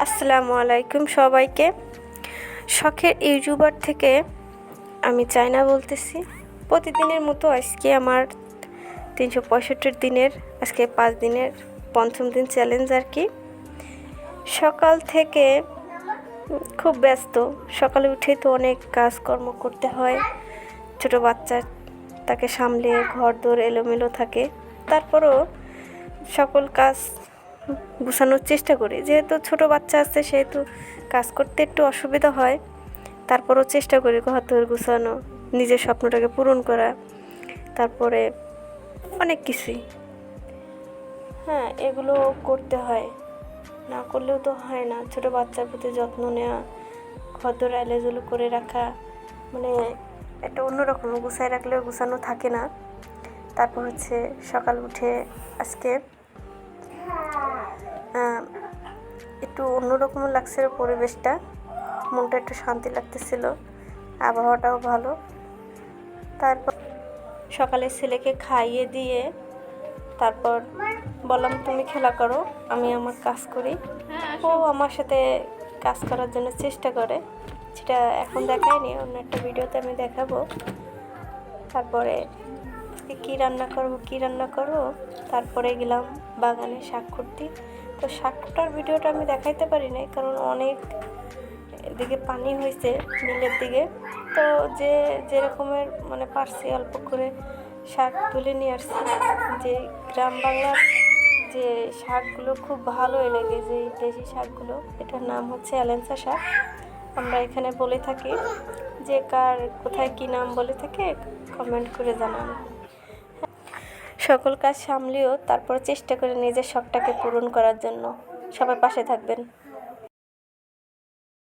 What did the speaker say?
আসসালামু আলাইকুম সবাইকে। শখের ইউটিউবার থেকে আমি চায়না বলতেছি। প্রতিদিনের মতো আজকে আমার 365 দিনের আজকে 5 দিনের পঞ্চম দিন চ্যালেঞ্জ আর কি। সকাল থেকে খুব ব্যস্ত। সকালে উঠে তো অনেক কাজকর্ম করতে হয়। ছোট বাচ্চা, তাকে সামলে ঘর দোর এলোমেলো থাকে। তারপরও সকল কাজ গুছানোর চেষ্টা করি। যেহেতু ছোট বাচ্চা আছে সেহেতু কাজ করতে একটু অসুবিধা হয়। তারপরও চেষ্টা করি ঘর দোর গুছানো, নিজের স্বপ্নটাকে পূরণ করা, তারপরে অনেক কিছুই। হ্যাঁ, এগুলো করতে হয়, না করলেও তো হয় না। ছোট বাচ্চার প্রতি যত্ন নেওয়া, ঘর দোর এলোমেলো করে রাখা, মানে একটা অন্যরকম, গুছায় রাখলেও গুছানো থাকে না। তারপর হচ্ছে সকাল উঠে আজকে একটু অন্যরকম লাগছে পরিবেশটা, মনটা একটু শান্তি লাগতেছিল, আবহাওয়াটাও ভালো। তারপর সকালে ছেলেকে খাইয়ে দিয়ে তারপর বললাম তুমি খেলা করো, আমি আমার কাজ করি। ও আমার সাথে কাজ করার জন্য চেষ্টা করে, সেটা এখন দেখায়নি, অন্য একটা ভিডিওতে আমি দেখাবো। তারপরে কী রান্না করবো, তারপরে গেলাম বাগানে শাক করতে। তো শাকটার ভিডিওটা আমি দেখাইতে পারি নাই, কারণ অনেক এদিকে পানি হয়েছে বিলের দিকে। তো যে রকমের মানে পারছি অল্প করে শাক তুলে নিয়ে আসছি। যে গ্রাম বাংলার যে শাকগুলো খুব ভালোই লাগে, যে দেশি শাকগুলো, এটার নাম হচ্ছে এলেঞ্চা শাক আমরা এখানে বলে থাকি। যে কার কোথায় কী নাম বলে থাকে কমেন্ট করে জানান। সকল কাজ সামলেও তারপর চেষ্টা করে নিজের শখটাকে পূরণ করার জন্য। সবাই পাশে থাকবেন।